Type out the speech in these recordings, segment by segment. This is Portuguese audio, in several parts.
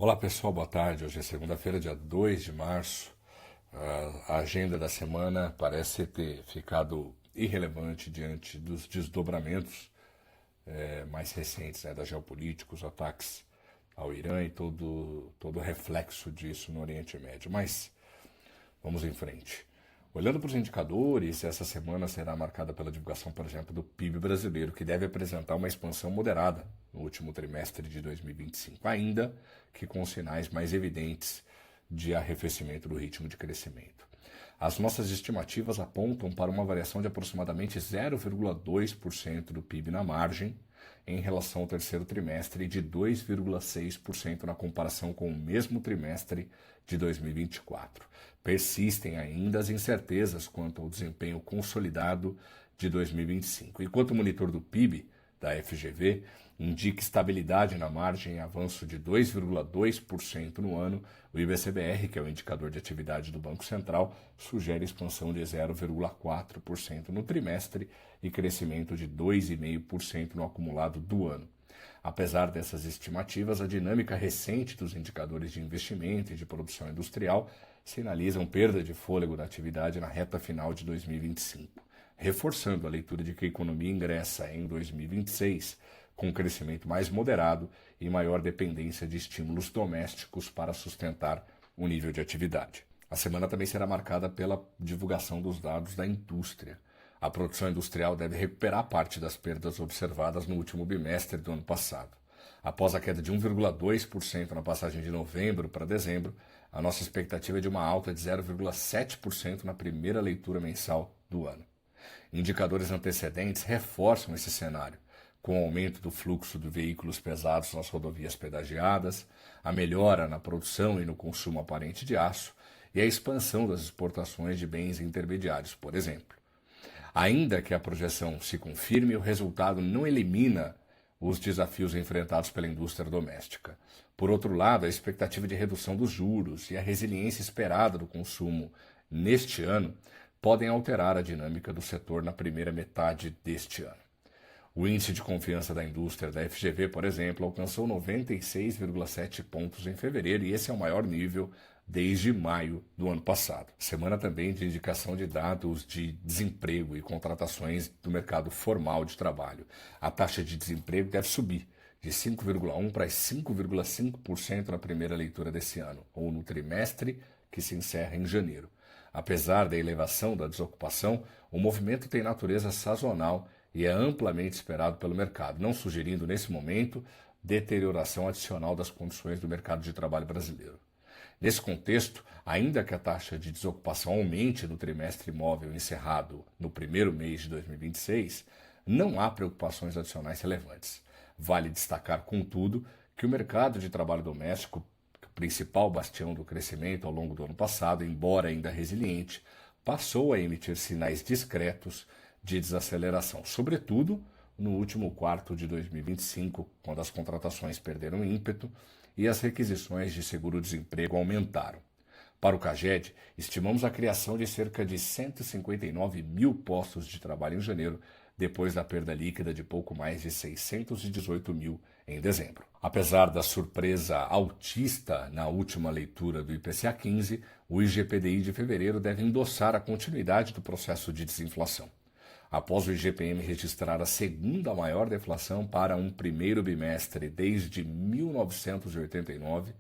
Olá pessoal, boa tarde. Hoje é segunda-feira, dia 2 de março. A agenda da semana parece ter ficado irrelevante diante dos desdobramentos mais recentes, da geopolítica, os ataques ao Irã e todo o reflexo disso no Oriente Médio. Mas vamos em frente. Olhando para os indicadores, essa semana será marcada pela divulgação, por exemplo, do PIB brasileiro, que deve apresentar uma expansão moderada no último trimestre de 2025, ainda que com sinais mais evidentes de arrefecimento do ritmo de crescimento. As nossas estimativas apontam para uma variação de aproximadamente 0,2% do PIB na margem em relação ao terceiro trimestre e de 2,6% na comparação com o mesmo trimestre de 2024. Persistem ainda as incertezas quanto ao desempenho consolidado de 2025. Enquanto o monitor do PIB da FGV indica estabilidade na margem e avanço de 2,2% no ano, o IBCBR, que é o indicador de atividade do Banco Central, sugere expansão de 0,4% no trimestre e crescimento de 2,5% no acumulado do ano. Apesar dessas estimativas, a dinâmica recente dos indicadores de investimento e de produção industrial sinalizam perda de fôlego da atividade na reta final de 2025, reforçando a leitura de que a economia ingressa em 2026 com um crescimento mais moderado e maior dependência de estímulos domésticos para sustentar o nível de atividade. A semana também será marcada pela divulgação dos dados da indústria. A produção industrial deve recuperar parte das perdas observadas no último bimestre do ano passado. Após a queda de 1,2% na passagem de novembro para dezembro, a nossa expectativa é de uma alta de 0,7% na primeira leitura mensal do ano. Indicadores antecedentes reforçam esse cenário, com o aumento do fluxo de veículos pesados nas rodovias pedagiadas, a melhora na produção e no consumo aparente de aço e a expansão das exportações de bens intermediários, por exemplo. Ainda que a projeção se confirme, o resultado não elimina os desafios enfrentados pela indústria doméstica. Por outro lado, a expectativa de redução dos juros e a resiliência esperada do consumo neste ano podem alterar a dinâmica do setor na primeira metade deste ano. O índice de confiança da indústria da FGV, por exemplo, alcançou 96,7 pontos em fevereiro e esse é o maior nível desde maio do ano passado. Semana também de indicação de dados de desemprego e contratações do mercado formal de trabalho. A taxa de desemprego deve subir de 5,1% para 5,5% na primeira leitura desse ano, ou no trimestre que se encerra em janeiro. Apesar da elevação da desocupação, o movimento tem natureza sazonal e é amplamente esperado pelo mercado, não sugerindo nesse momento deterioração adicional das condições do mercado de trabalho brasileiro. Nesse contexto, ainda que a taxa de desocupação aumente no trimestre imóvel encerrado no primeiro mês de 2026, não há preocupações adicionais relevantes. Vale destacar, contudo, que o mercado de trabalho doméstico, principal bastião do crescimento ao longo do ano passado, embora ainda resiliente, passou a emitir sinais discretos de desaceleração, sobretudo no último quarto de 2025, quando as contratações perderam ímpeto e as requisições de seguro-desemprego aumentaram. Para o CAGED, estimamos a criação de cerca de 159 mil postos de trabalho em janeiro, depois da perda líquida de pouco mais de 618 mil em dezembro. Apesar da surpresa altista na última leitura do IPCA-15, o IGPDI de fevereiro deve endossar a continuidade do processo de desinflação. Após o IGPM registrar a segunda maior deflação para um primeiro bimestre desde 1989,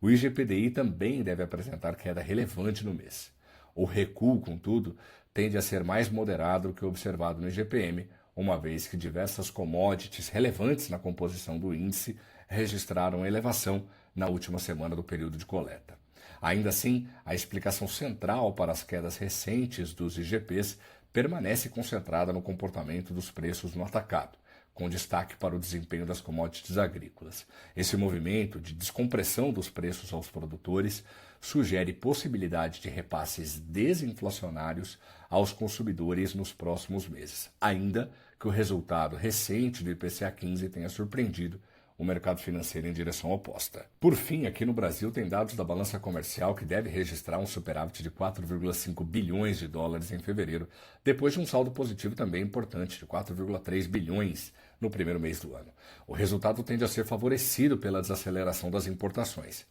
o IGPDI também deve apresentar queda relevante no mês. O recuo, contudo, tende a ser mais moderado do que o observado no IGPM, uma vez que diversas commodities relevantes na composição do índice registraram elevação na última semana do período de coleta. Ainda assim, a explicação central para as quedas recentes dos IGPs permanece concentrada no comportamento dos preços no atacado, com destaque para o desempenho das commodities agrícolas. Esse movimento de descompressão dos preços aos produtores sugere possibilidade de repasses desinflacionários aos consumidores nos próximos meses, ainda que o resultado recente do IPCA-15 tenha surpreendido o mercado financeiro em direção oposta. Por fim, aqui no Brasil tem dados da balança comercial que deve registrar um superávit de 4,5 bilhões de dólares em fevereiro, depois de um saldo positivo também importante de 4,3 bilhões no primeiro mês do ano. O resultado tende a ser favorecido pela desaceleração das importações.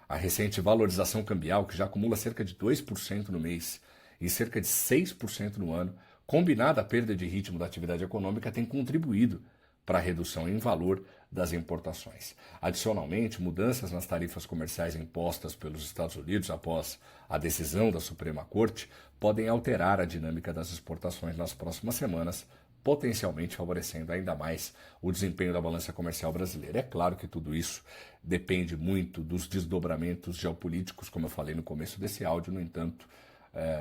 A recente valorização cambial, que já acumula cerca de 2% no mês e cerca de 6% no ano, combinada à perda de ritmo da atividade econômica, tem contribuído para a redução em valor das importações. Adicionalmente, mudanças nas tarifas comerciais impostas pelos Estados Unidos após a decisão da Suprema Corte podem alterar a dinâmica das exportações nas próximas semanas, potencialmente favorecendo ainda mais o desempenho da balança comercial brasileira. É claro que tudo isso depende muito dos desdobramentos geopolíticos, como eu falei no começo desse áudio. No entanto,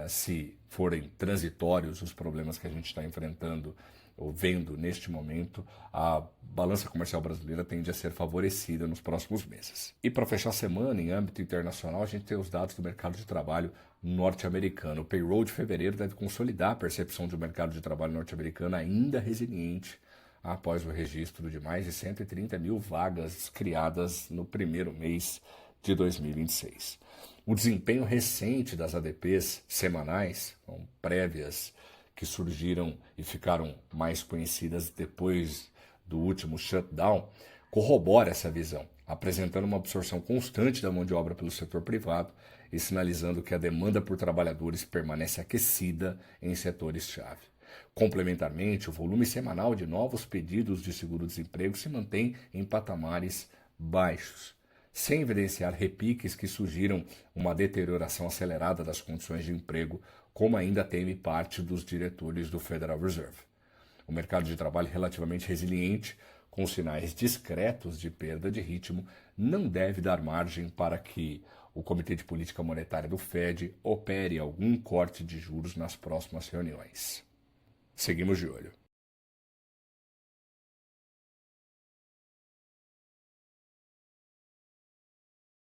se forem transitórios os problemas que a gente está enfrentando ou vendo neste momento, a balança comercial brasileira tende a ser favorecida nos próximos meses. E para fechar a semana, em âmbito internacional, a gente tem os dados do mercado de trabalho norte-americano. O payroll de fevereiro deve consolidar a percepção de um mercado de trabalho norte-americano ainda resiliente após o registro de mais de 130 mil vagas criadas no primeiro mês de 2026. O desempenho recente das ADPs semanais, com prévias que surgiram e ficaram mais conhecidas depois do último shutdown, corrobora essa visão, apresentando uma absorção constante da mão de obra pelo setor privado e sinalizando que a demanda por trabalhadores permanece aquecida em setores-chave. Complementarmente, o volume semanal de novos pedidos de seguro-desemprego se mantém em patamares baixos, sem evidenciar repiques que sugiram uma deterioração acelerada das condições de emprego, como ainda teme parte dos diretores do Federal Reserve. O mercado de trabalho relativamente resiliente, com sinais discretos de perda de ritmo, não deve dar margem para que o Comitê de Política Monetária do Fed opere algum corte de juros nas próximas reuniões. Seguimos de olho.